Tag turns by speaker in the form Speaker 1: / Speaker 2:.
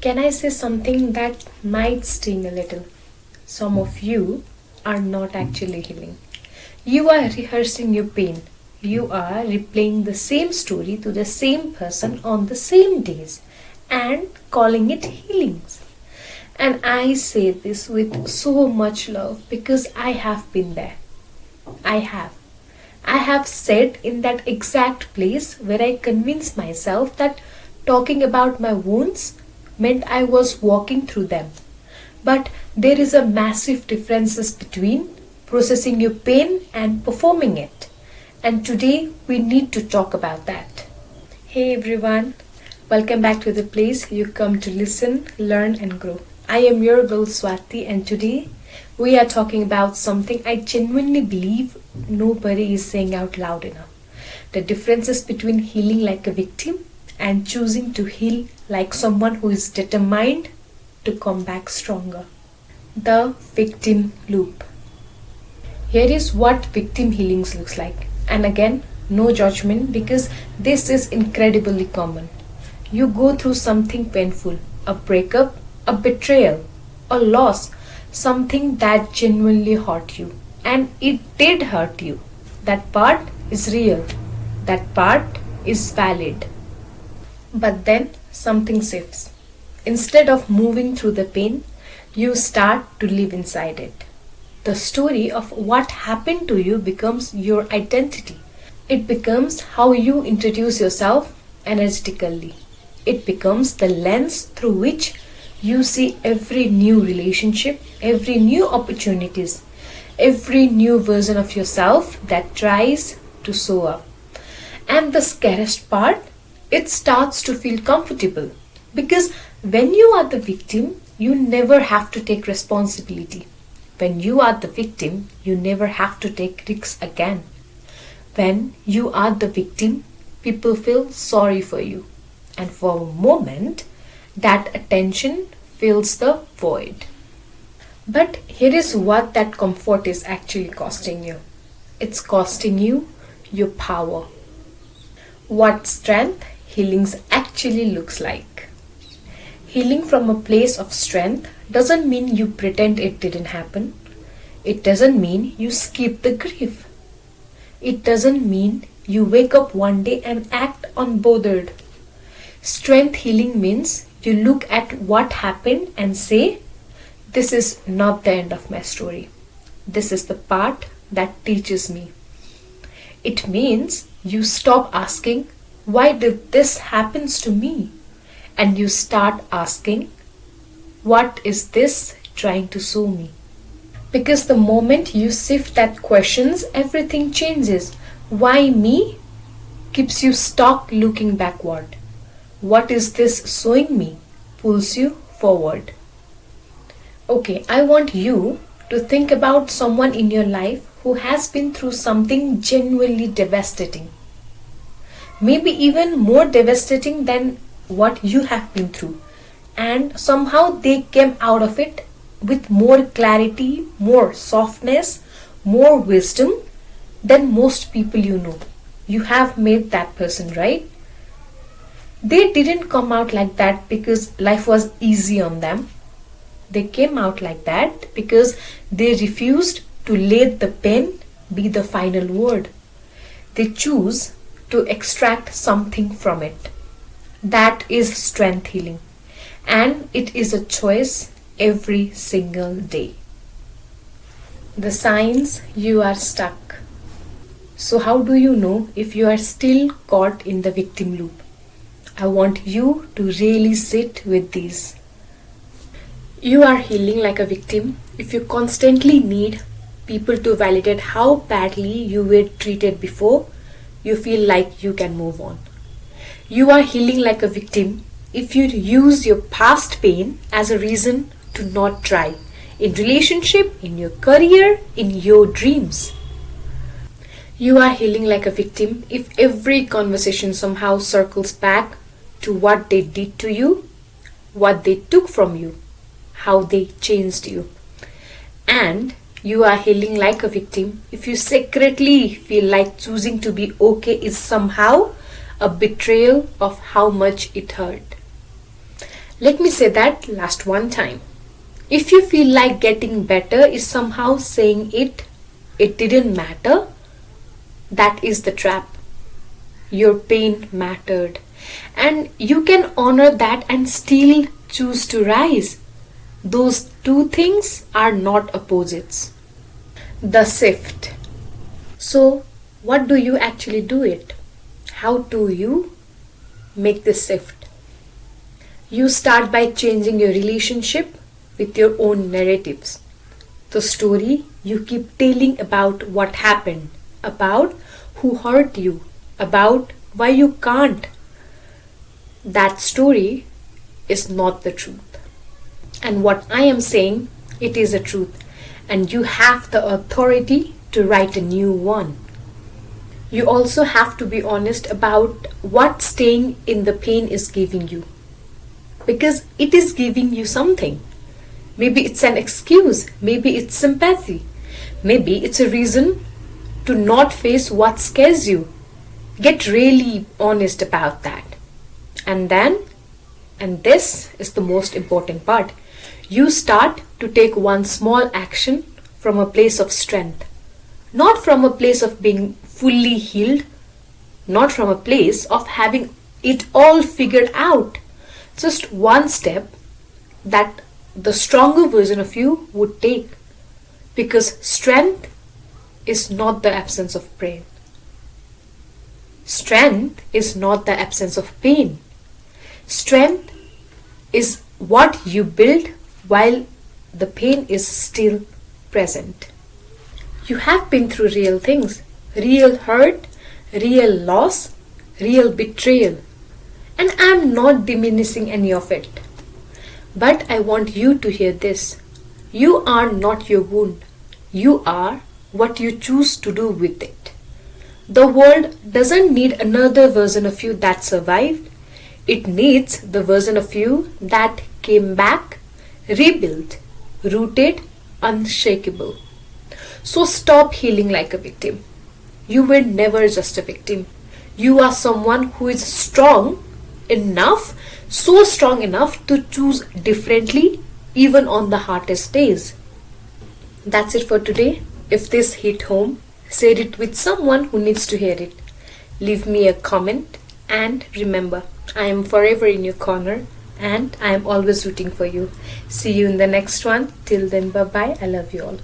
Speaker 1: Can I say something that might sting a little? Some of you are not actually healing. You are rehearsing your pain. You are replaying the same story to the same person on the same days and calling it healings. And I say this with so much love because I have been there. I have. I have sat in that exact place where I convinced myself that talking about my wounds meant I was walking through them. But there is a massive difference between processing your pain and performing it. And today we need to talk about that. Hey everyone, welcome back to the place you come to listen, learn and grow. I am your girl Swati and today we are talking about something I genuinely believe nobody is saying out loud enough. The differences between healing like a victim and choosing to heal like someone who is determined to come back stronger. The victim loop. Here is what victim healings looks like. And again, no judgment because this is incredibly common. You go through something painful, a breakup, a betrayal, a loss, something that genuinely hurt you. And it did hurt you. That part is real. That part is valid. But then something shifts. Instead of moving through the pain, you start to live inside it. The story of what happened to you becomes your identity. It becomes how you introduce yourself energetically. It becomes the lens through which you see every new relationship, every new opportunities, every new version of yourself that tries to show up. And the scariest part, it starts to feel comfortable because when you are the victim, you never have to take responsibility. When you are the victim, you never have to take risks again. When you are the victim, people feel sorry for you. And for a moment, that attention fills the void. But here is what that comfort is actually costing you. It's costing you your power. What strength healings actually looks like. Healing from a place of strength doesn't mean you pretend it didn't happen. It doesn't mean you skip the grief. It doesn't mean you wake up one day and act unbothered. Strength healing means you look at what happened and say, this is not the end of my story. This is the part that teaches me. It means you stop asking, why did this happen to me? And you start asking, what is this trying to show me? Because the moment you shift that questions, everything changes. Why me? Keeps you stuck looking backward. What is this showing me? Pulls you forward. Okay, I want you to think about someone in your life who has been through something genuinely devastating. Maybe even more devastating than what you have been through. And somehow they came out of it with more clarity, more softness, more wisdom than most people you know. You have met that person, right? They didn't come out like that because life was easy on them. They came out like that because they refused to let the pen be the final word. They choose to extract something from it. That is strength healing. And it is a choice every single day. The signs you are stuck. So how do you know if you are still caught in the victim loop? I want you to really sit with these. You are healing like a victim if you constantly need people to validate how badly you were treated before you feel like you can move on. You are healing like a victim if you use your past pain as a reason to not try in relationship, in your career, in your dreams. You are healing like a victim if every conversation somehow circles back to what they did to you, what they took from you, how they changed you. And you are healing like a victim if you secretly feel like choosing to be okay is somehow a betrayal of how much it hurt. Let me say that last one time. If you feel like getting better is somehow saying it didn't matter, that is the trap. Your pain mattered. And you can honor that and still choose to rise. Those two things are not opposites. The shift. So, what do you actually do it? How do you make this shift? You start by changing your relationship with your own narratives. The story you keep telling about what happened, about who hurt you, about why you can't. That story is not the truth. And what I am saying, it is a truth. And you have the authority to write a new one. You also have to be honest about what staying in the pain is giving you. Because it is giving you something. Maybe it's an excuse. Maybe it's sympathy. Maybe it's a reason to not face what scares you. Get really honest about that. And then, and this is the most important part, you start to take one small action from a place of strength. Not from a place of being fully healed. Not from a place of having it all figured out. Just one step that the stronger version of you would take. Because strength is not the absence of pain. Strength is not the absence of pain. Strength is what you build while the pain is still present. You have been through real things, real hurt, real loss, real betrayal. And I am not diminishing any of it. But I want you to hear this. You are not your wound. You are what you choose to do with it. The world doesn't need another version of you that survived. It needs the version of you that came back, rebuilt, rooted, unshakable. So stop healing like a victim. You were never just a victim. You are someone who is strong enough, so strong enough to choose differently even on the hardest days. That's it for today. If this hit home, share it with someone who needs to hear it. Leave me a comment and remember, I am forever in your corner and I am always rooting for you. See you in the next one. Till then, bye bye. I love you all.